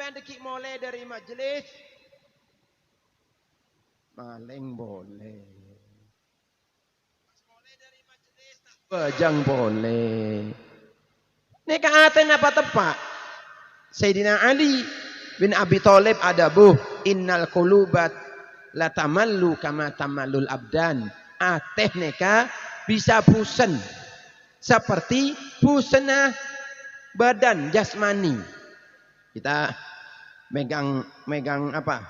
sampai deki mulai dari majelis maling boleh. Mulai dari majelis bajang boleh. Ini kaaten apa tepat? Sayyidina Ali bin Abi Thalib adabuh innal qulubat la tamallu kama tamallul abdan. Ateh neka bisa bosan seperti bosannya badan jasmani. Kita megang apa?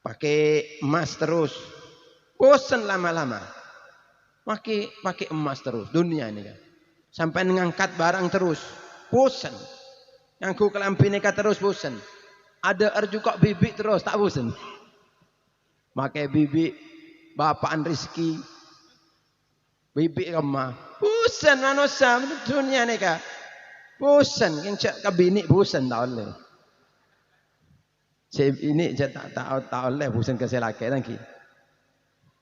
Pakai emas terus. Bosan lama-lama. Pakai emas terus dunia ini kan. Sampai ngangkat barang terus. Bosan. Ngangku kelampi neka terus bosan. Ada arju kok bibik terus tak bosan. Pakai bibik bapaan rezeki. Bibik remah. Bosan manusia dunia neka. Bosan yang cak kabini bosan tak oleh. Ini tak oleh bosan ke selaki lagi.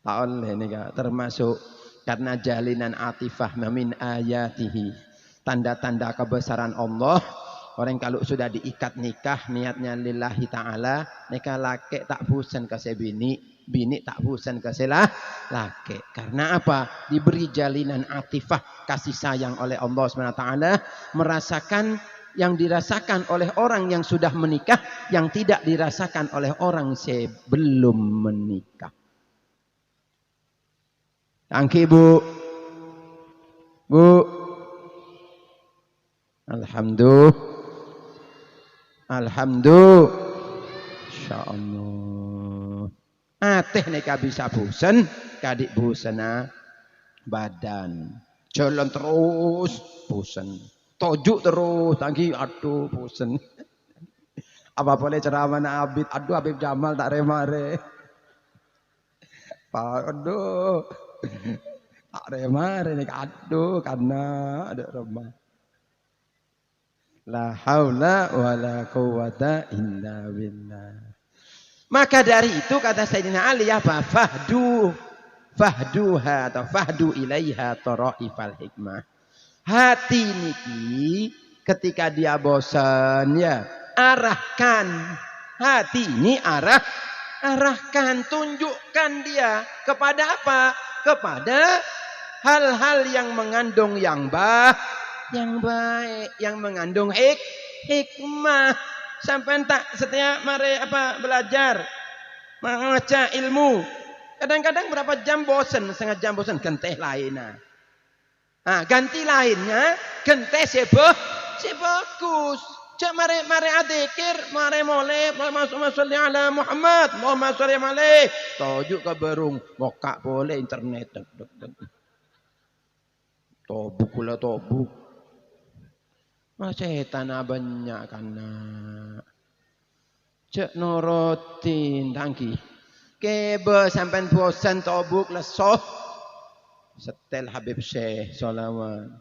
Tak oleh neka termasuk karena jalinan atifah min ayatihi. Tanda-tanda kebesaran Allah. Orang kalau sudah diikat nikah niatnya lillahi ta'ala. Nikah laki tak bosan ke sebini. Bini tak bosan ke laki. Karena apa? Diberi jalinan atifah kasih sayang oleh Allah SWT. Merasakan yang dirasakan oleh orang yang sudah menikah. Yang tidak dirasakan oleh orang sebelum menikah. Tangki bu. Bu. Alhamdulillah. Insyaallah. Ateh neka bisa bosan, kadik bosan badan. Jalan terus bosan. Tojuk terus, tangki aduh bosan. Apa boleh ceramah Abid? Aduh Habib Jamal tak remare. Aduh. Tak remare nek aduh karena ada remah. La haula wala quwata illa billah. Maka dari itu kata Sayyidina Ali apa? Fahduha atau fahdu ilaiha taraifal hikmah. Hati niki ketika dia bosan ya arahkan. Hati ini arahkan, tunjukkan dia kepada apa? Kepada hal-hal yang mengandung yang baik, yang mengandung hikmah. Sampai tak setiap mari belajar, membaca ilmu. Kadang-kadang berapa jam bosan, setengah jam bosan, genteh lainnya. Ganti lainnya, genteh sebagus. Cak mari adikir, mari moleh, masuk ala Muhammad, Muhammad sallallahu alaihi. Tojuk ke berung, buka boleh internet. Tobuk pula tobuk. Setan banyak karena cek norotin tangki. Kebe sampai bosan tobuk lesoh. Setel Habib Syekh salawat.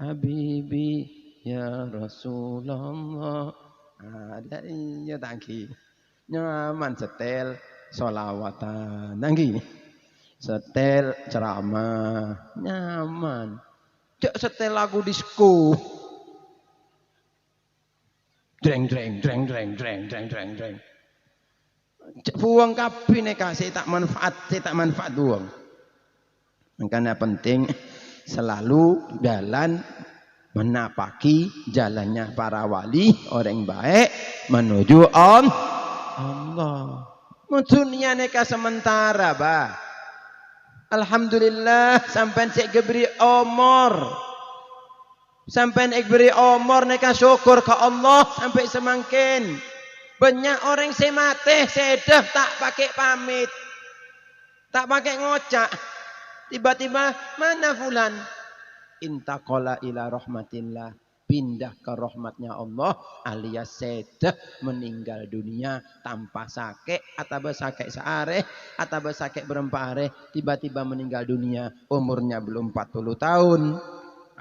Habibi ya Rasulullah. Ada iya tangki. Nyaman setel solawatan tangki. Setel ceramah nyaman. Cek setel lagu disco. Dreng. Cek buang kapi neka saya tak manfaat buang. Makanya penting selalu jalan menapaki jalannya para wali orang baik menuju Allah. Dunia neka sementara bah. Alhamdulillah sampai saya beri umur. Sampai saya beri umur neka syukur ke Allah sampai semakin. Banyak orang saya mati sedah tak pakai pamit. Tak pakai ngocak. Tiba-tiba mana fulan? Intaqala ila rahmatillah. Pindah ke rahmatnya Allah alias sedah meninggal dunia tanpa sakit atau sakit seareh atau sakit berempare tiba-tiba meninggal dunia umurnya belum 40 tahun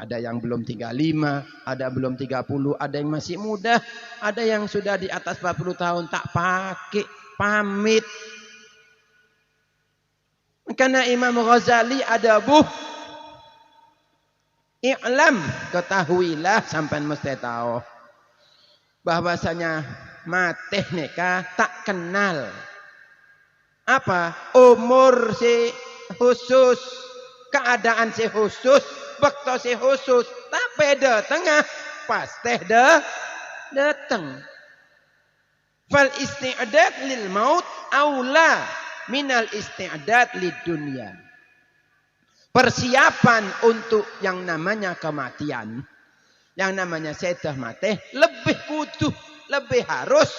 ada yang belum 35 ada belum 30 ada yang masih muda ada yang sudah di atas 40 tahun tak pakai pamit. Karena Imam Ghazali ada I'lam, ketahuilah sampean mesti tahu bahwasanya mati neka tak kenal apa umur si khusus, keadaan si khusus, waktu si khusus, tapi de tengah pas teh datang. Fal isti'dad lil maut aula minal isti'dad lid dunya. Persiapan untuk yang namanya kematian, yang namanya sedah mati lebih kudu, lebih harus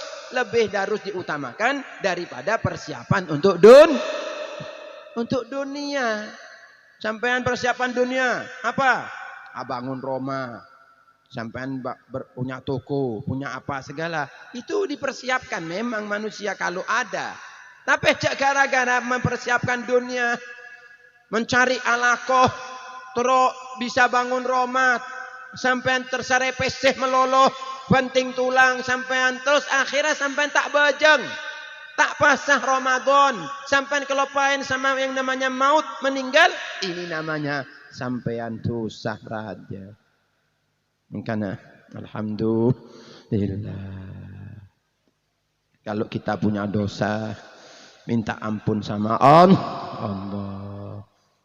diutamakan daripada persiapan untuk dunia. Sampean persiapan dunia apa? Bangun rumah, sampean punya toko, punya apa segala, itu dipersiapkan memang manusia kalau ada. Tapi gara-gara mempersiapkan dunia, mencari alakoh, terus bisa bangun rumah, sampean terserepeseh meloloh, banting tulang sampean, terus akhirnya sampean tak bajang, tak pasah Ramadan, sampean kelupain sama yang namanya maut, meninggal, ini namanya sampean dosa raja. Makanya alhamdulillah, kalau kita punya dosa, minta ampun sama Allah.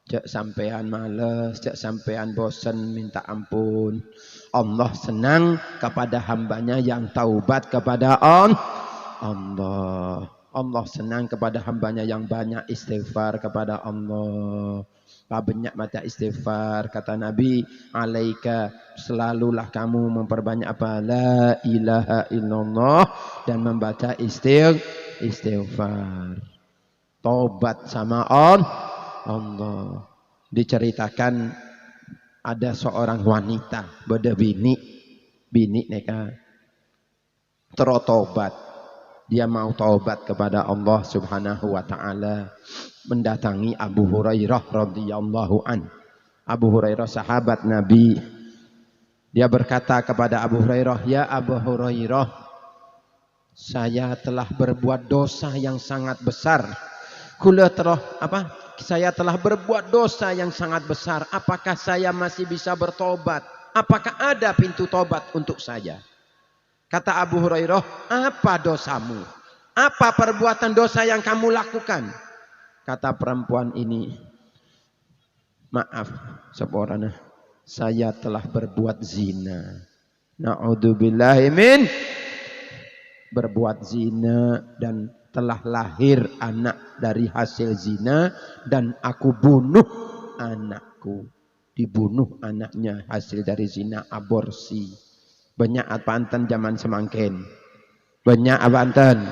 Jak sampean males, jak sampean bosan, minta ampun. Allah senang kepada hambanya yang taubat kepada Allah. Allah senang kepada hambanya yang banyak istighfar kepada Allah. Banyak mata istighfar, kata Nabi, alaika, selalulah kamu memperbanyak apa? La ilaha illallah, dan membaca istighfar. Taubat sama Allah. Diceritakan ada seorang wanita beda bini neka terotobat, dia mau taubat kepada Allah Subhanahu wa taala, mendatangi Abu Hurairah radhiyallahu an. Abu Hurairah sahabat Nabi, dia berkata kepada Abu Hurairah, ya Abu Hurairah, saya telah berbuat dosa yang sangat besar. Saya telah berbuat dosa yang sangat besar. Apakah saya masih bisa bertobat? Apakah ada pintu tobat untuk saya? Kata Abu Hurairah, apa dosamu? Apa perbuatan dosa yang kamu lakukan? Kata perempuan ini, maaf, seorang, saya telah berbuat zina. Na'udzubillahi min, berbuat zina dan telah lahir anak dari hasil zina, dan aku bunuh anakku. Dibunuh anaknya hasil dari zina, aborsi. Banyak apa-anten zaman semangkin. Banyak apa-anten.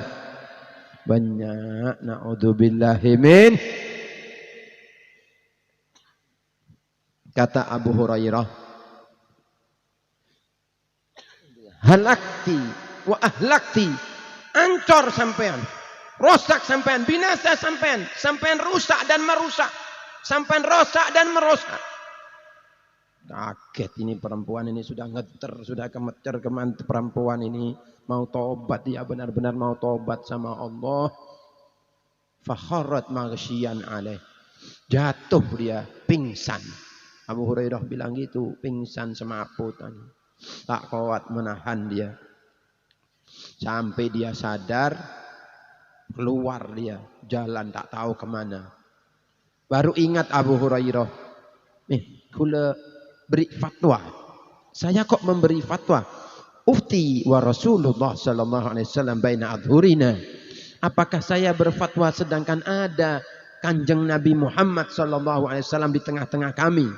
Banyak, na'udzubillahi min. Kata Abu Hurairah, halakti wa ahlakti, ancor sampean, rosak sampean, binasa sampean, sampean rusak dan merusak, sampean rosak dan merusak. Kaget ini perempuan ini, sudah ngeter, sudah kemeter perempuan ini mau tobat, dia benar-benar mau tobat sama Allah. Fakharat maghsyian alaih, jatuh dia pingsan. Abu Hurairah bilang gitu, pingsan semaputan, tak kuat menahan dia. Sampai dia sadar, keluar dia, jalan tak tahu kemana. Baru ingat Abu Hurairah, kula beri fatwa. Saya kok memberi fatwa? Ufti wa Rasulullah sallallahu alaihi wasallam baina adhurina. Apakah saya berfatwa sedangkan ada Kanjeng Nabi Muhammad sallallahu alaihi wasallam di tengah-tengah kami?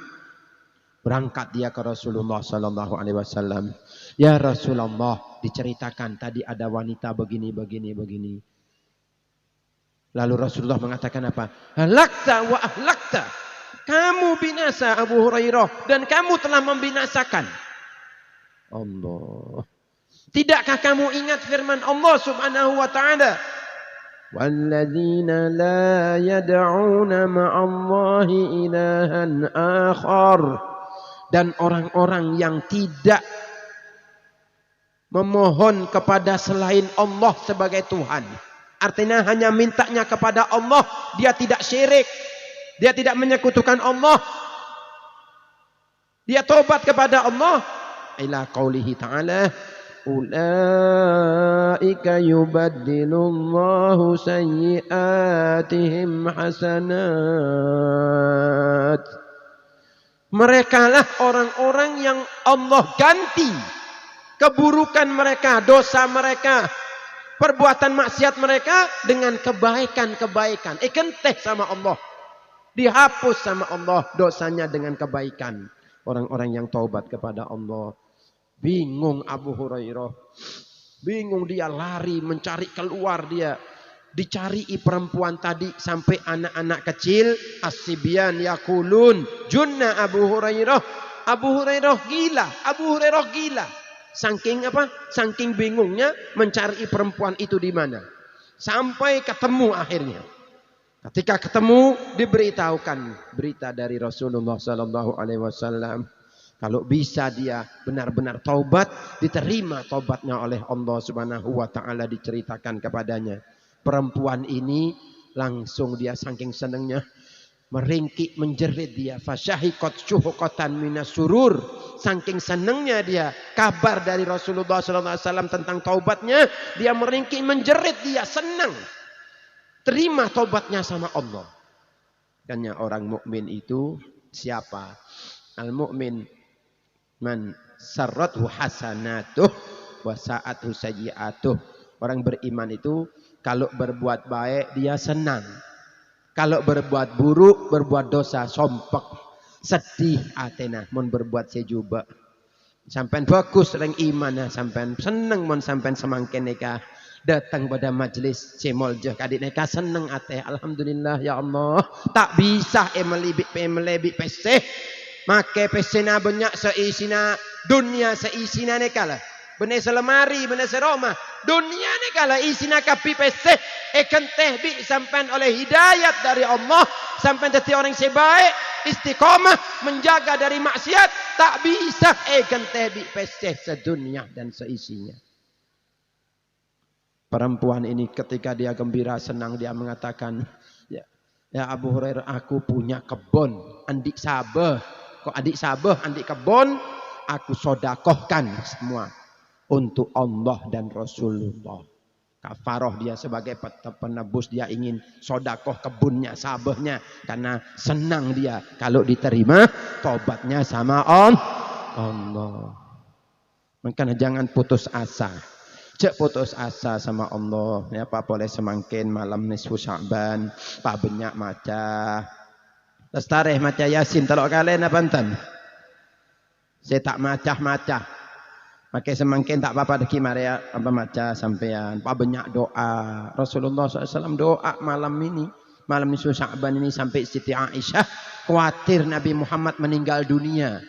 Berangkat dia ke Rasulullah sallallahu alaihi wasallam. Ya Rasulullah, diceritakan tadi ada wanita begini. Lalu Rasulullah mengatakan apa? Halakta wa ahlakta. Kamu binasa Abu Hurairah, dan kamu telah membinasakan. Allah. Tidakkah kamu ingat firman Allah Subhanahu wa taala? Walladzina la yad'una ma'allahi ilahan akhar. Dan orang-orang yang tidak memohon kepada selain Allah sebagai Tuhan. Artinya hanya mintanya kepada Allah, dia tidak syirik, dia tidak menyekutukan Allah. Dia tobat kepada Allah. Ila qaulihi ta'ala, ulaika yubaddilullahu sayyi'atihim hasanat. Merekalah orang-orang yang Allah ganti keburukan mereka, dosa mereka, perbuatan maksiat mereka dengan kebaikan-kebaikan. Kenteh sama Allah. Dihapus sama Allah dosanya dengan kebaikan. Orang-orang yang taubat kepada Allah. Bingung Abu Hurairah. Bingung dia lari mencari keluar dia. Dicari perempuan tadi sampai anak-anak kecil. As-sibyan yaqulun junna Abu Hurairah. Abu Hurairah gila. Abu Hurairah gila. Saking apa? Saking bingungnya mencari perempuan itu di mana. Sampai ketemu akhirnya. Ketika ketemu diberitahukan berita dari Rasulullah sallallahu alaihi wasallam. Kalau bisa dia benar-benar taubat, diterima taubatnya oleh Allah Subhanahu wa taala, diceritakan kepadanya. Perempuan ini langsung dia saking senangnya meringkik menjerit dia, fasyahiqat syuhqatan minas surur. Saking senangnya dia kabar dari Rasulullah sallallahu alaihi wasallam tentang taubatnya, dia meringkik menjerit, dia senang. Terima taubatnya sama Allah. Karena orang mukmin itu siapa? Al-mu'min man sarrathu hasanatuh wa sa'athu sayyi'atuh. Orang beriman itu kalau berbuat baik dia senang. Kalau berbuat buruk, berbuat dosa, sompek, sedih atena. Mun berbuat sejuba. Sampai bagus orang iman, sampai senang mun sampai semangkin nikah. Datang pada majlis cemolja kadik neka seneng ate, alhamdulillah ya Allah. Tak bisa melebik peseh. Make pesena banyak seisina dunia seisina neka lah. Bener selemari, bener seroma. Dunia neka lah isina kapi peseh. Kenteh bi sampai oleh hidayat dari Allah. Sampai jadi orang sebaik, istiqomah, menjaga dari maksiat. Tak bisa kenteh bi peseh sedunia dan seisinya. Perempuan ini ketika dia gembira senang dia mengatakan, ya Abu Hurairah, aku punya kebun, andik sabah. Kok adik sabah, andik kebun, aku sodakohkan semua untuk Allah dan Rasulullah. Kafaroh dia sebagai penebus, dia ingin sodakoh kebunnya, sabahnya, karena senang dia kalau diterima tobatnya sama Allah. Makanya jangan putus asa. Cek putus asa sama Allah. Ya, apa boleh semangkin malam nisfu Sya'ban. Pak banyak maca. Lestareh maca Yasin. Kalau kalian apa enten? Saya tak maca. Pakai semangkin tak apa-apa deki Maria apa maca sampean. Pak banyak doa. Rasulullah SAW doa malam ini. Malam nisfu Sya'ban ini sampai Siti Aisyah khawatir Nabi Muhammad meninggal dunia.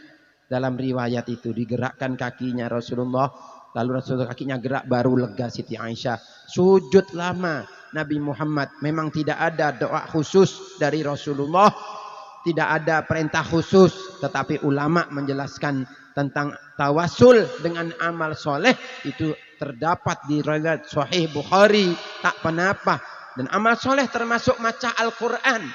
Dalam riwayat itu digerakkan kakinya Rasulullah. Lalu Rasulullah kakinya gerak baru lega Siti Aisyah. Sujud lama Nabi Muhammad. Memang tidak ada doa khusus dari Rasulullah. Tidak ada perintah khusus. Tetapi ulama menjelaskan tentang tawasul dengan amal soleh. Itu terdapat di riwayat Sahih Bukhari. Tak penapa. Dan amal soleh termasuk maca Al-Quran.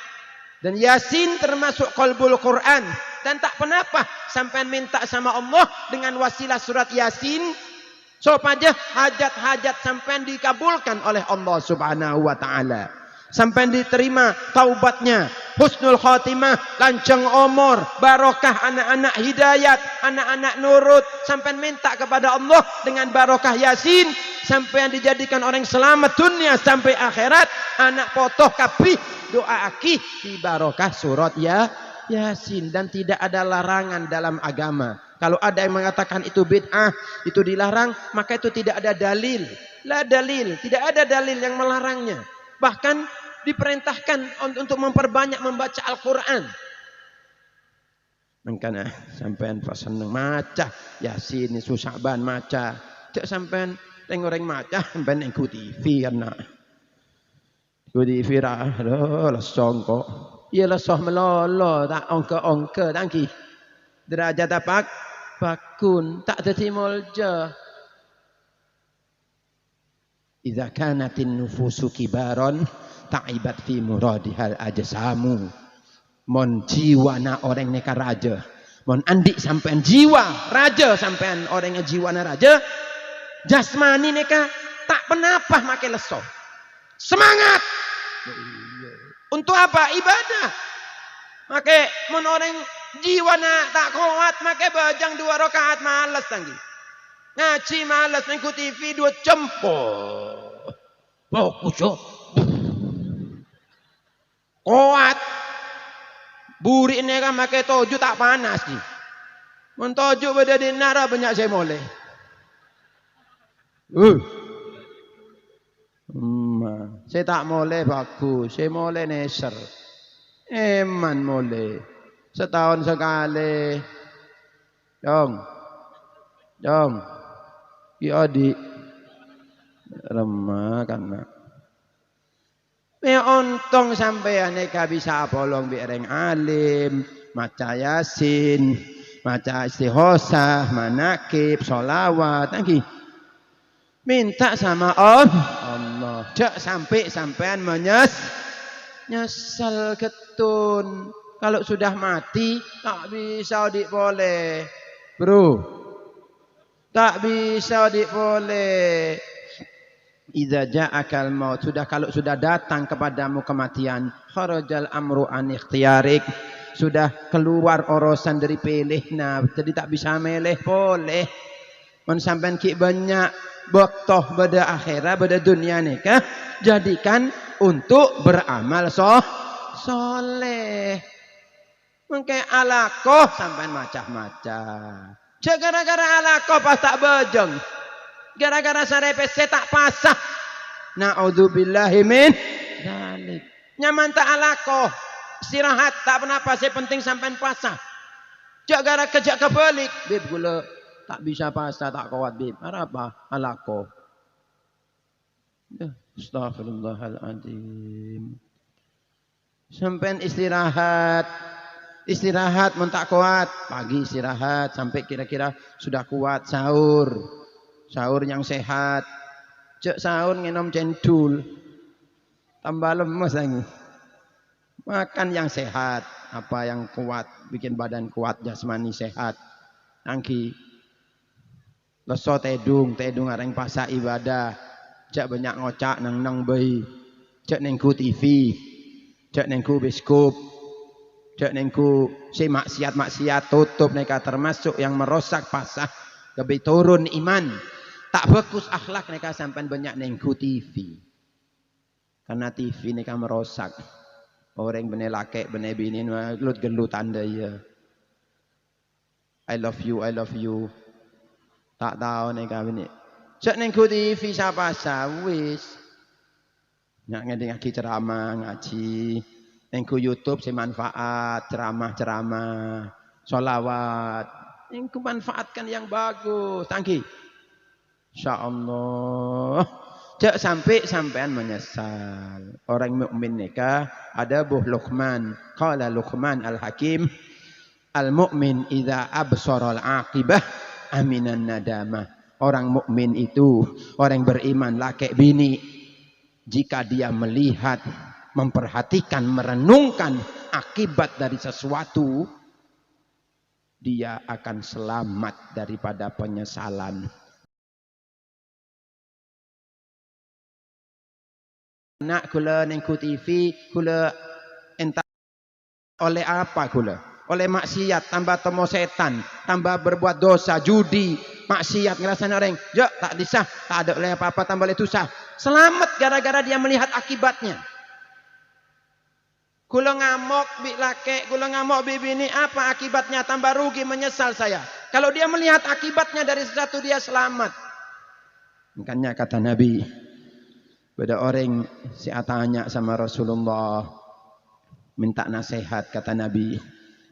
Dan Yasin termasuk qalbul Quran. Dan tak penapa. Sampai minta sama Allah dengan wasilah surat Yasin. Supaya hajat-hajat sampai dikabulkan oleh Allah Subhanahu wa taala. Sampai diterima taubatnya, husnul khatimah, lancang umur, barokah anak-anak hidayat, anak-anak nurut, sampai minta kepada Allah dengan barokah Yasin, sampai dijadikan orang selamat dunia sampai akhirat, anak potoh kapi doa aki di barokah surat Yasin. Dan tidak ada larangan dalam agama. Kalau ada yang mengatakan itu bid'ah, itu dilarang, maka itu tidak ada dalil. La dalil, tidak ada dalil yang melarangnya. Bahkan diperintahkan untuk memperbanyak membaca Al-Quran. Makanya sampean pas seneng maca Yasin, Sya'ban maca. Cek sampean tengoreng maca, sampean ikuti TV karena ikuti TV ra, lesong kok. Iya lesoh melolo, tak ongke-ongke tangki. Derajat apa? Bakun tak jadi mulja. Idza kanatin nufusu kibaron ta'ibat fi muradihal ajsamu. Mon jiwana orang neka raja Mon andik sampean jiwa raja, sampean orang yang jiwana raja, jasmani neka tak penapah make leso. Semangat. Untuk apa? Ibadah. Make mon orang jiwana tak kuat make bajang 2 rakaat malas tanggi. Ngaji malas nengku TV 2 jam. Fokus yo. Kuat. Buri ini kan make toju tak panas ni. Mon toju beda dinara banyak saya boleh. Saya tak boleh bagus, saya boleh neser. Eman boleh. Setahun sekali. Dong. Ya di remah kan. Me ontong sampean nek bisa polong bereng alim, maca yasin, maca istighosa, manakib, sholawat, lagi. Minta sama Allah. Jak sampai sampean nyesal ketun. Kalau sudah mati tak bisa diboleh. Bro. Tak bisa diboleh. Idza ja'akal maut, kalau sudah datang kepadamu kematian, kharajal amru an ikhtiyarik, sudah keluar urusan dari pilihna, jadi tak bisa meleh boleh. Men sampean ki banyak bektoh pada akhirat pada dunia nikah, jadikan untuk beramal soleh. Mungkin alakoh sampean macam-macam. Gara-gara alakoh pas tak bejeng. Gara-gara sarepe tak pasah. Na'udzubillahi min dzalik. Nyaman tak alakoh. Istirahat tak pernah pasah, penting sampean pasah. Gara kerja kebalik. Bib gula tak bisa pasah, tak kuat bib. Apa? Alakoh. Astaghfirullahaladzim. Sampean istirahat. Istirahat mun tak kuat. Pagi istirahat sampai kira-kira sudah kuat sahur. Sahur yang sehat. Cek sahur ngenom cendul. Tambah lemes lagi. Makan yang sehat. Apa yang kuat. Bikin badan kuat. Jasmani sehat. Angki. Leso tedung. Tedung areng pasak ibadah. Cek banyak ngocak nang bayi. Cek nengku TV. Cek nengku biskop. Cek nengku si maksiat tutup. Neka termasuk yang merosak pasah. Lebih turun iman. Tak bagus akhlak mereka sampai banyak nengku TV. Karena TV mereka merosak. Orang bener laki, bener bini, gelut tanda ya. I love you. Tak tahu mereka bener. Cek nengku TV siapa wis. Nak ngedeng aki ceramah ngaji. Nengku YouTube si manfaat ceramah, sholawat. Nengku manfaatkan yang bagus. Tangki. Insyaallah. Jak sampean menyesal. Orang mukmin nikah ada buh Luqman. Qala Luqman al-Hakim, al-mu'min idza absara al-aqibah aminan nadamah. Orang mukmin itu, orang beriman laki bini, jika dia melihat, memperhatikan, merenungkan akibat dari sesuatu, dia akan selamat daripada penyesalan. Nak kula nengku TV, kula entah oleh apa kula? Oleh maksiat, tambah temu setan, tambah berbuat dosa, judi, maksiat ngerasain orang. Jo, tak disah, tak ada oleh apa-apa tambah oleh dosa. Selamat gara-gara dia melihat akibatnya. Kula ngamuk bi laki, kula ngamuk bi bini, apa akibatnya? Tambah rugi, menyesal saya. Kalau dia melihat akibatnya dari sesuatu dia selamat. Makanya kata Nabi, pada orang si tanya sama Rasulullah minta nasihat, kata Nabi,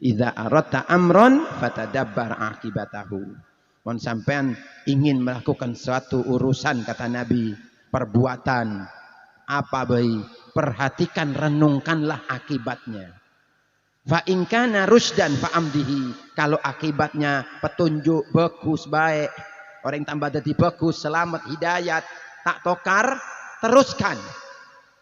idza aradta amron fatadabbar akibatahu. Mun sampean ingin melakukan suatu urusan, kata Nabi, perbuatan apa baik, perhatikan, renungkanlah akibatnya. Fa in kana rusdan fa amdihi. Kalau akibatnya petunjuk bagus baik, orang tambah jadi bagus, selamat, hidayat, tak tokar, teruskan.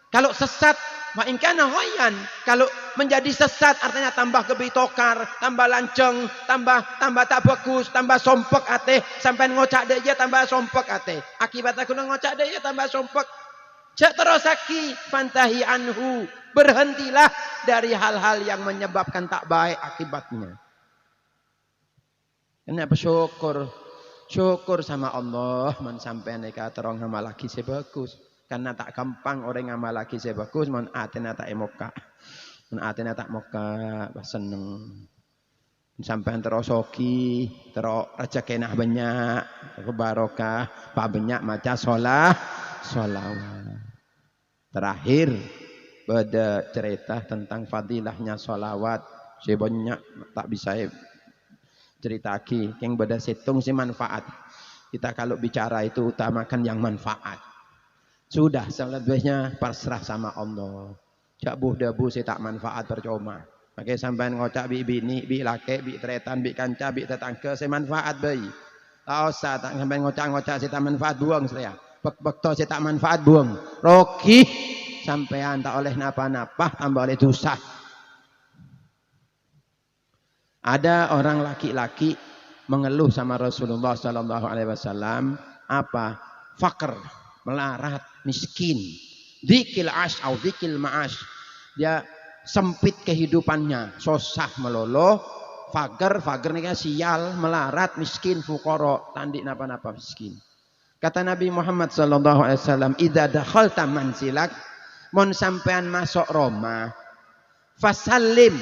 Kalau sesat, Wa in kana ghayyan, kalau menjadi sesat artinya tambah gebitokar, tambah lanceng, tambah tak bagus, tambah sompek ate, sampai ngocak dia tambah sompek ate. Akibat aku ngocak dia tambah sompek. Cek terus aki fantahi anhu, berhentilah dari hal-hal yang menyebabkan tak baik akibatnya. Kenapa syukur sama Allah man sampai neka terong ngamal lagi sebagus. Karena tak gampang orang ngamal lagi sebagus mon atena tak emoka. Mon atena tak moka seneng. Sampai terus hoki, terus rezeki nah banyak, barokah, pak banyak maca sholawat. Terakhir pada cerita tentang fadilahnya sholawat. Saya banyak tak bisa cerita lagi. Yang pada situng si manfaat. Kita kalau bicara itu utamakan yang manfaat. Sudah selebihnya pasrah sama Allah. Cak buh debu saya tak manfaat percuma. Pakai sampai ngocak bi bini, bi laki, bi tretan, bi kanca, bi tetangga saya manfaat bayi. Tak usah tak sampai ngocak-ngocak saya tak manfaat buang saya. Bekto saya tak manfaat buang. Roki sampean tak oleh napa-napa tambah oleh dosa. Ada orang laki-laki mengeluh sama Rasulullah sallallahu alaihi wasallam apa? Fakr, melarat, miskin. Dzikil ash atau dzikil ma'ash. Dia sempit kehidupannya, susah meloloh, fager nih sial, melarat, miskin, fukara, tandik napa-napa miskin. Kata Nabi Muhammad sallallahu alaihi wasallam, "Idza dakhalta manzilak, mon sampean masuk Roma, fasallim."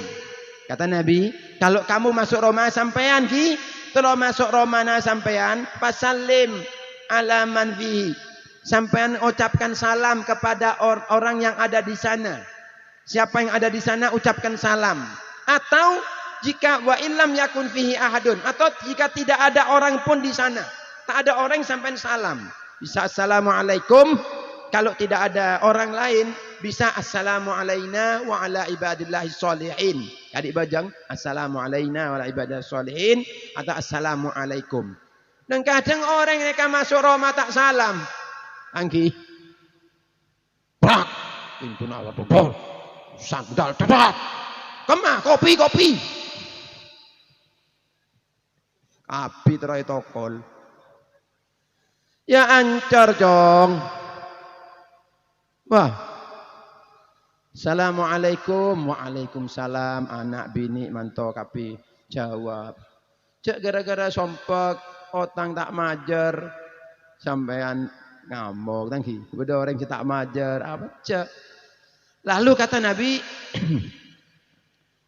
Kata Nabi, kalau kamu masuk Roma sampean ki, terus masuk Roma na sampean, fasallim ala man fihi. Sampean ucapkan salam kepada orang yang ada di sana. Siapa yang ada di sana ucapkan salam. Atau jika wa illam yakun fihi ahadun, atau jika tidak ada orang pun di sana. Tak ada orang sampai salam. Bisa assalamualaikum. Kalau tidak ada orang lain, bisa assalamu alaina wa ala ibadillahi sholihin. Adik bajang, assalamu alaina wa ala ibadillahi sholihin. Atau assalamu alaikum. Dan kadang orang mereka masuk Roma tak salam. Anggi. Brak. Pintu nawar bobol. Sandal cepat. Kemah, kopi. Api terai tokol. Ya ancur jong. Wah. Assalamualaikum. Waalaikumsalam. Anak bini manto kapi jawab. Cek gara-gara sompek otang tak majer sampean ngamuk tangki. Beda orang tak majer apa cek. Lalu kata Nabi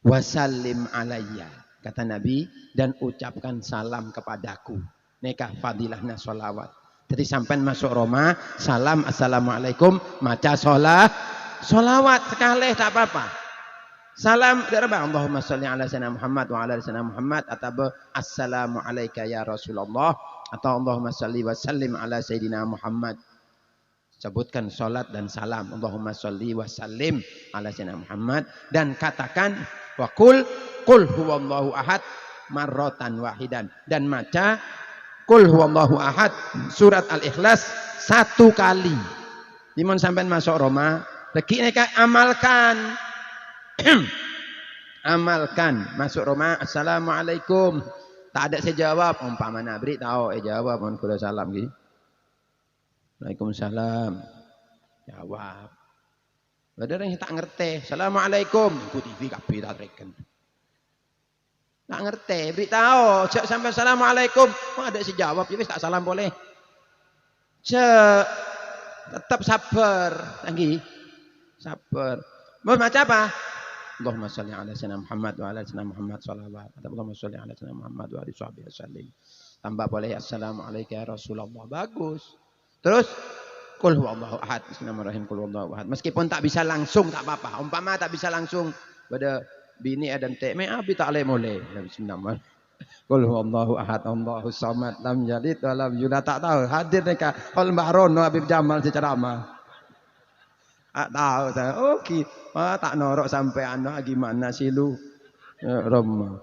wasallim alayya. Kata Nabi dan ucapkan salam kepadaku. Nekah fadilahnya sholawat. Jadi sampai masuk Roma, salam assalamualaikum, maca sholawat sekali tak apa-apa. Salam dari Allahumma sholli ala sayyidina Muhammad wa ala sayyidina Muhammad atau assalamu alayka ya Rasulullah atau Allahumma sholli wa sallim ala sayyidina Muhammad. Sebutkan salat dan salam. Allahumma sholli wa sallim ala sayyidina Muhammad dan katakan wa qul huwallahu ahad marratan wahidan dan maca Qul huwallahu ahad surat Al-Ikhlas 1 kali. Dimon sampai masuk Roma, lagi mereka amalkan. Amalkan masuk Roma, assalamualaikum. Tak ada saya jawab, umpama nabri tahu jawab mon kuda salam gitu. Waalaikumsalam. Jawab. Ada orang yang tak ngerti. Assalamualaikum. Ikut TV kabeh tak reken. Tak ngerti, beritahu, cek sampai assalamualaikum. Oh, ada si jawab, jadi tak salam boleh. Cek, tetap sabar, lagi sabar. Mau baca apa? Allahumma sholli ala sayyidina Muhammad wa ala sayyidina Muhammad sholawat. Allahumma sholli ala sayyidina Muhammad wa ala sahbihi wasallim. Tambah boleh assalamualaikum ya Rasulullah. Bagus. Terus qul huwallahu ahad. Bismillahirrahmanirrahim. Qul huwallahu ahad. Meskipun tak bisa langsung tak apa-apa. Umpama tak bisa langsung pada bini dan tek abi tak boleh. Bismillah. Qul huwallahu ahad, Allahus samad, lam yalid wa lam yulad. Tak tahu hadir mereka Al Bahron Habib Jamal ceramah. Tak tahu saya. Okey. Tak norok sampai anak gimana sih lu? Rom.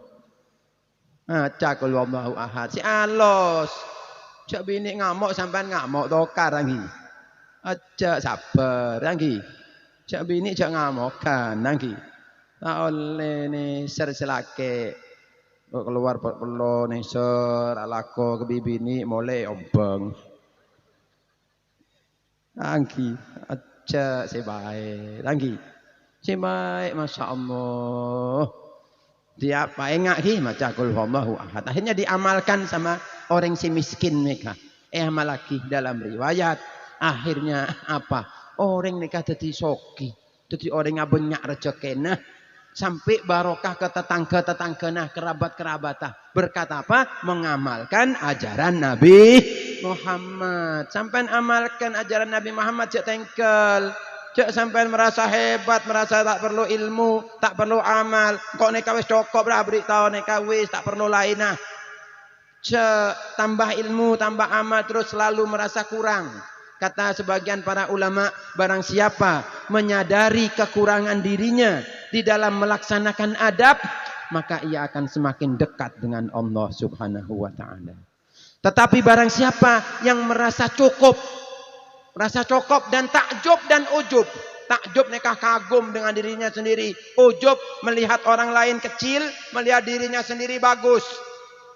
Cak qul huwallahu ahad. Si alos. Cak bini ngamuk sampai ngamuk tokar lagi. Aja sabar lagi. cak bini cak ngamokan nangki. Tak oleh ni selake keluar perlo ni alako ke bibini mulai obeng. Nangki aja sebaik nangki. Sebaik masya-Allah. Dia apa enggak ki maca qul huwallahu ahad. Akhirnya diamalkan sama orang si miskin mereka. Amal lagi dalam riwayat. Akhirnya apa? Orang mereka jadi soki. Jadi orang yang banyak rezekina. Sampai barokah ke tetangga-tetangga nah kerabat-kerabatah. Berkata apa? Mengamalkan ajaran Nabi Muhammad. Sampai amalkan ajaran Nabi Muhammad cek tengkel. Cek sampai merasa hebat, merasa tak perlu ilmu, tak perlu amal. Kok neka wis cukup lah beritahu neka wis tak perlu lain nah. Cek tambah ilmu, tambah amal terus selalu merasa kurang. Kata sebagian para ulama, barang siapa menyadari kekurangan dirinya di dalam melaksanakan adab, maka ia akan semakin dekat dengan Allah Subhanahu wa taala. Tetapi barang siapa yang merasa cukup dan takjub dan ujub. Takjub nekah kagum dengan dirinya sendiri. Ujub melihat orang lain kecil, melihat dirinya sendiri bagus.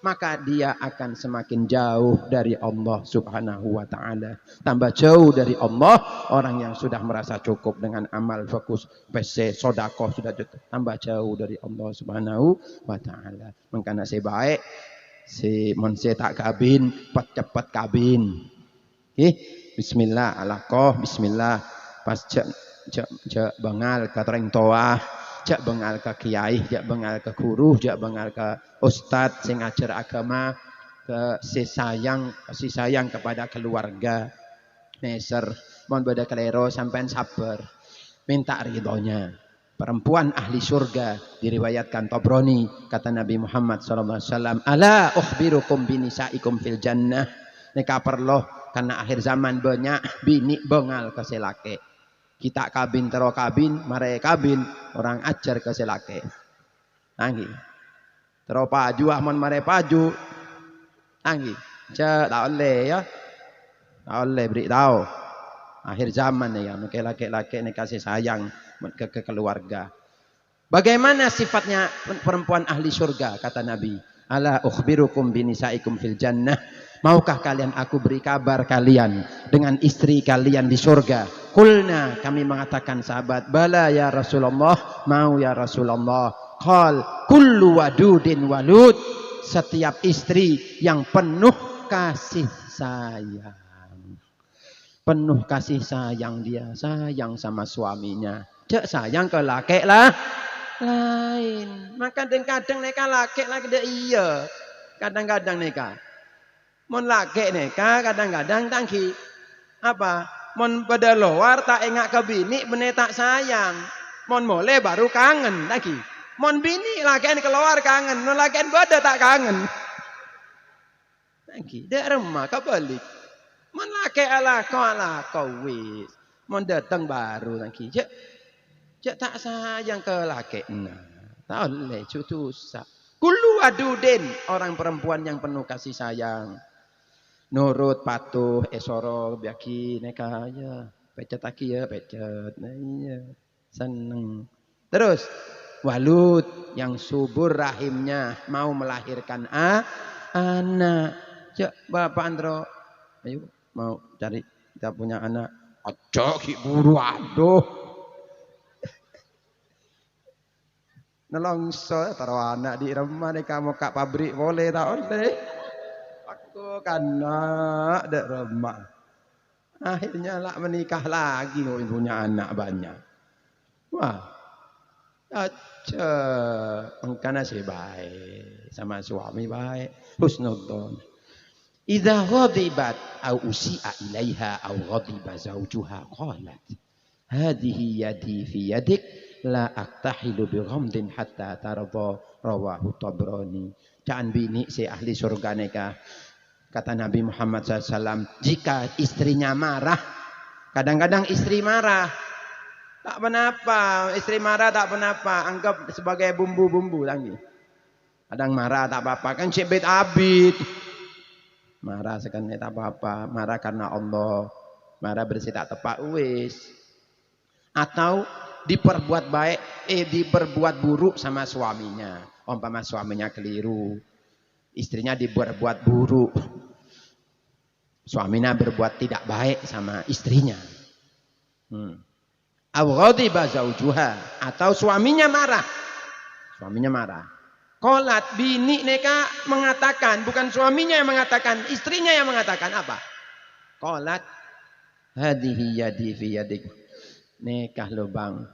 Maka dia akan semakin jauh dari Allah Subhanahu wa taala. Tambah jauh dari Allah orang yang sudah merasa cukup dengan amal fokus PC sedekah sudah tambah jauh dari Allah Subhanahu wa taala. Mangkana sebaik si monse tak kabin, cepat kabin. Okay? Bismillah alakoh bismillah pas cek bengal ke tereng toah. Jak bengal ke kiai, jak bengal ke guru, jak bengal ke ustad sing ajar agama, ke si sayang kepada keluarga. Neser, mohon beda kelero sampai sabar. Minta ridhonya. Perempuan ahli surga diriwayatkan Tabrani kata Nabi Muhammad SAW, ala ukhbirukum binisaikum fil jannah. Neka perlu karena akhir zaman banyak bini bengal ke selake. Kita kabin tero kabin, mereka kabin orang ajar ke selake. Anggi. Tero paju amon mare paju. Anggi. Tak oleh ya. Tak oleh beri tahu. Akhir zaman ya, laki-laki ini kasih sayang ke keluarga. Bagaimana sifatnya perempuan ahli surga kata Nabi? Ala ukhbirukum binisaikum fil jannah. Maukah kalian aku beri kabar kalian dengan istri kalian di surga? Kulna, kami mengatakan sahabat, bala ya Rasulullah, mau ya Rasulullah. Qal kullu wadudin walud, setiap istri yang penuh kasih sayang. Penuh kasih sayang dia, sayang sama suaminya. Cek sayang ke laki lah lain. Maka kadang-kadang neka laki lagi dia iya. Kadang-kadang neka mon laki neka kadang-kadang tangki apa mon pada luar tak engak ke bini bene tak sayang mon mole baru kangen lagi mon bini laki keluar kangen mon laki pada tak kangen lagi dia remah kebalik mon laki ala kau wis mon datang baru lagi cek tak sayang ke laki nah tak boleh susah kullu adudin orang perempuan yang penuh kasih sayang nurut patuh esoro biaki neka ya pecet aki ya pecet nah iya seneng terus walud yang subur rahimnya mau melahirkan anak cek bapak Andro ayo mau cari kita punya anak ojo ki buru aduh nelongso taruh anak di rumah neka mau kak pabrik boleh tak oleh aku kan ada remah. Akhirnya lah menikah lagi kok punya anak banyak. Wah. Aja mengkana sih baik sama suami baik. Husnudzon. Idza ghadibat au usi'a ilaiha au ghadiba zawjuha qalat hadhihi yadi fi yadik la aktahilu bi ghamdin hatta tarda rawahu Tabrani. Jangan bini si ahli surga neka. Kata Nabi Muhammad SAW, jika istrinya marah, kadang-kadang istri marah, tak kenapa, istri marah tak kenapa, anggap sebagai bumbu-bumbu lagi. Kadang marah tak apa-apa, kan cebet abid. Marah sekarang tak apa-apa, marah karena Allah, marah bersih tak tepat wis. Atau diperbuat baik, diperbuat buruk sama suaminya. Umpama suaminya keliru, istrinya diperbuat buruk. Suaminya berbuat tidak baik sama istrinya. Aw ghadiba zaujuha, atau suaminya marah. Suaminya marah. Qalat, bini neka mengatakan, bukan suaminya yang mengatakan, istrinya yang mengatakan apa? Qalat, hadihi yadi fi yadik. Nekah lubang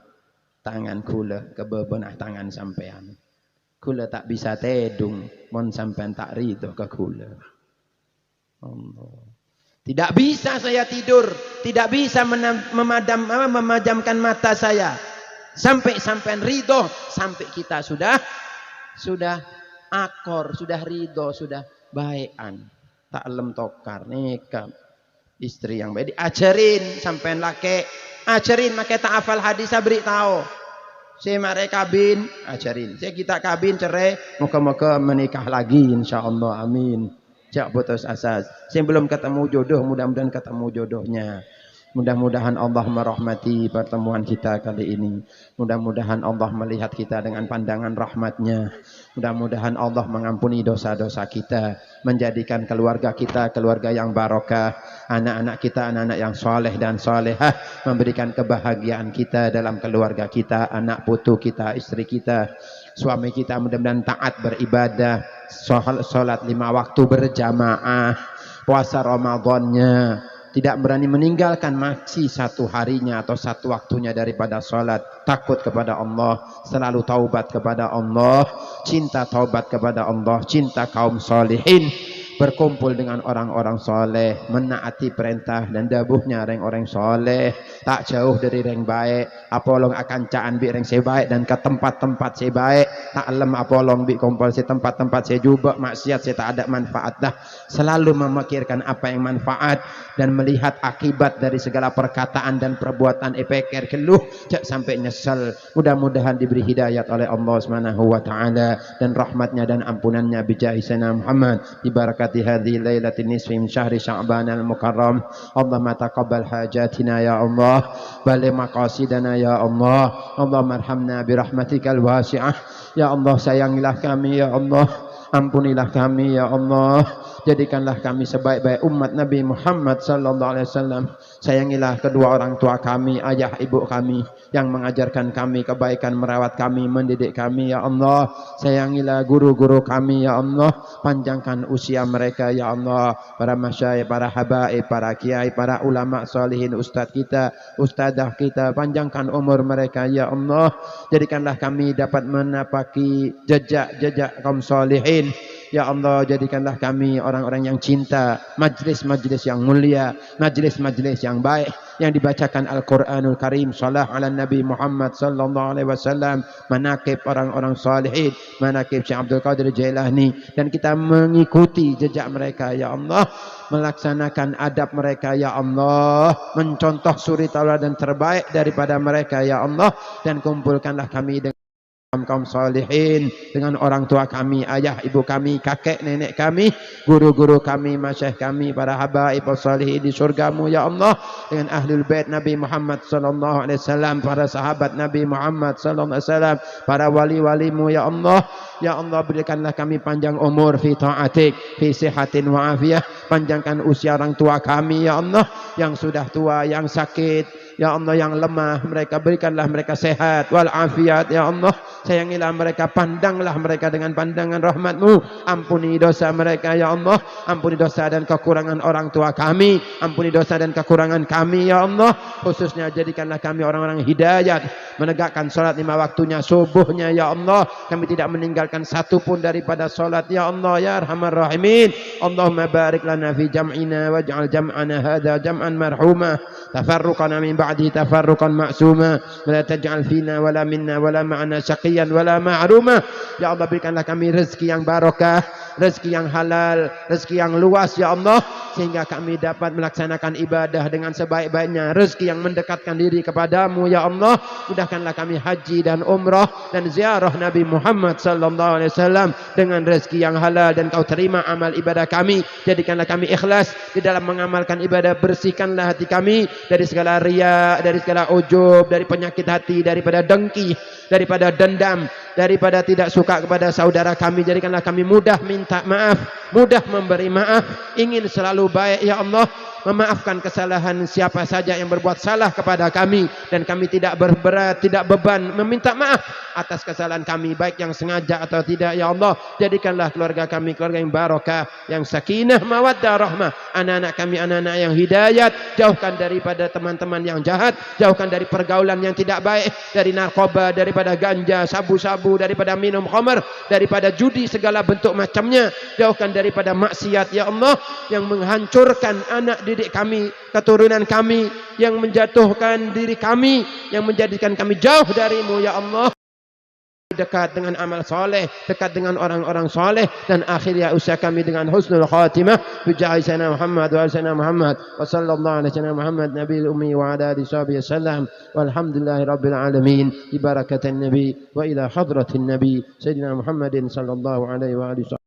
tangan kula kebebenah tangan sampean. Kula tak bisa tedung mon sampean tak ridho ke kula. Allah. Tidak bisa saya tidur, tidak bisa memejamkan mata saya sampai sampean ridho, sampai kita sudah akor, sudah ridho, sudah baikan. Tak lem tokar nikah. Istri yang baik diajarin sampean laki, ajarin make tak hafal hadis beri tahu. Saya mereka kabin, ajarin. Saya kita kabin cerai, moga-moga menikah lagi insyaallah, amin. Jak putus asa. Saya belum ketemu jodoh, mudah-mudahan ketemu jodohnya. Mudah-mudahan Allah merahmati pertemuan kita kali ini. Mudah-mudahan Allah melihat kita dengan pandangan rahmatnya. Mudah-mudahan Allah mengampuni dosa-dosa kita. Menjadikan keluarga kita keluarga yang barokah. Anak-anak kita anak-anak yang soleh dan solehah. Memberikan kebahagiaan kita dalam keluarga kita. Anak putu kita, istri kita, suami kita mudah-mudahan taat beribadah. Sholat 5 waktu berjamaah. Puasa Ramadannya. Tidak berani meninggalkan maksi satu harinya atau satu waktunya daripada sholat. Takut kepada Allah. Selalu taubat kepada Allah. Cinta taubat kepada Allah. Cinta kaum solihin. Berkumpul dengan orang-orang soleh. Menaati perintah dan dabuhnya orang-orang soleh. Tak jauh dari orang baik. Apolong akan caan bi orang sebaik. Dan ke tempat-tempat sebaik. Tak lem apolong bi kumpul se tempat-tempat sejubak. Maksiat se tak ada manfaat dah. Selalu memikirkan apa yang manfaat. Dan melihat akibat dari segala perkataan dan perbuatan epekir keluh. Jak sampai nyesal. Mudah-mudahan diberi hidayat oleh Allah SWT. Dan rahmatnya dan ampunannya bijahi Sayyidina Muhammad. Dibarakati hadhihi lailatin nisfi min syahri sya'ban al-mukarram. Allahumma taqabbal hajatina ya Allah. Bali maqasidana ya Allah. Allahumma arhamna birahmatikal wasi'ah. Ya Allah, sayangilah kami ya Allah. Ampunilah kami ya Allah. Jadikanlah kami sebaik-baik umat Nabi Muhammad sallallahu alaihi wasallam. Sayangilah kedua orang tua kami, ayah ibu kami yang mengajarkan kami kebaikan, merawat kami, mendidik kami ya Allah. Sayangilah guru-guru kami ya Allah. Panjangkan usia mereka ya Allah. Para masyayikh, para habaib, para kiai, para ulama salihin, ustaz kita, ustadzah kita, panjangkan umur mereka ya Allah. Jadikanlah kami dapat menapaki jejak-jejak kaum salihin. Ya Allah, jadikanlah kami orang-orang yang cinta majlis-majlis yang mulia, majlis-majlis yang baik, yang dibacakan Al-Quranul Karim, salah ala Nabi Muhammad sallallahu alaihi wasallam, manaqib orang-orang salihin, manaqib Syekh Abdul Qadir Jailani, dan kita mengikuti jejak mereka ya Allah, melaksanakan adab mereka ya Allah, mencontoh suri tauladan terbaik daripada mereka ya Allah, dan kumpulkanlah kami dengan kaum salihin, dengan orang tua kami, ayah ibu kami, kakek nenek kami, guru-guru kami, masyayikh kami, para habaib salihin di surgamu ya Allah, dengan ahlul bait Nabi Muhammad sallallahu alaihi wasallam, para sahabat Nabi Muhammad sallallahu alaihi wasallam, para wali-walimu ya Allah. Ya Allah, berikanlah kami panjang umur fi ta'atik, fi sihatin wa afiyah. Panjangkan usia orang tua kami ya Allah, yang sudah tua, yang sakit ya Allah, yang lemah, mereka berikanlah mereka sehat wal afiat ya Allah. Sayangilah mereka, pandanglah mereka dengan pandangan rahmat-Mu. Ampuni dosa mereka ya Allah. Ampuni dosa dan kekurangan orang tua kami. Ampuni dosa dan kekurangan kami ya Allah. Khususnya jadikanlah kami orang-orang hidayat, menegakkan salat 5 waktunya, subuhnya ya Allah. Kami tidak meninggalkan satu pun daripada salat ya Allah ya arhamar rahimin. Allahumma barik lana fi jam'ina waj'al jam'ana hadza jam'an marhuma, tafarruqana min ba'di tafarruqan ma'suma, wa la taj'al fina wala minna wala ma'ana syaqiyan wala ma'ruma. Ya Allah, berikanlah kami rezeki yang barokah, rezeki yang halal, rezeki yang luas ya Allah, sehingga kami dapat melaksanakan ibadah dengan sebaik-baiknya, rezeki yang mendekatkan diri kepadamu ya Allah. Mudahkanlah kami haji dan umrah dan ziarah Nabi Muhammad sallallahu alaihi wasallam dengan rezeki yang halal, dan Kau terima amal ibadah kami. Jadikanlah kami ikhlas di dalam mengamalkan ibadah. Bersihkanlah hati kami dari segala riya, riya, dari segala ujub, dari penyakit hati, daripada dengki, daripada dendam, daripada tidak suka kepada saudara kami. Jadikanlah kami mudah minta maaf, mudah memberi maaf, ingin selalu baik ya Allah. Memaafkan kesalahan siapa saja yang berbuat salah kepada kami, dan kami tidak berberat, tidak beban meminta maaf atas kesalahan kami, baik yang sengaja atau tidak ya Allah. Jadikanlah keluarga kami keluarga yang barakah, yang sakinah, mawaddah, rahmah. Anak-anak kami anak-anak yang hidayat. Jauhkan daripada teman-teman yang jahat, jauhkan dari pergaulan yang tidak baik, dari narkoba, daripada ganja, sabu-sabu, daripada minum khamar, daripada judi segala bentuk macamnya. Jauhkan daripada maksiat ya Allah yang menghancurkan anak didik kami, keturunan kami, yang menjatuhkan diri kami, yang menjadikan kami jauh darimu ya Allah. Dekat dengan amal soleh, dekat dengan orang-orang soleh, dan akhirnya usia kami dengan husnul khatimah bijahi sayyidina Muhammad wa sayyidina Muhammad wa sallallahu alaihi sayyidina Muhammad nabiyil ummi wa ala alihi wasallam walhamdulillahi rabbil alamin bi barakatin nabi wa ila hadratin nabi sayyidina Muhammadin sallallahu alaihi wa alihi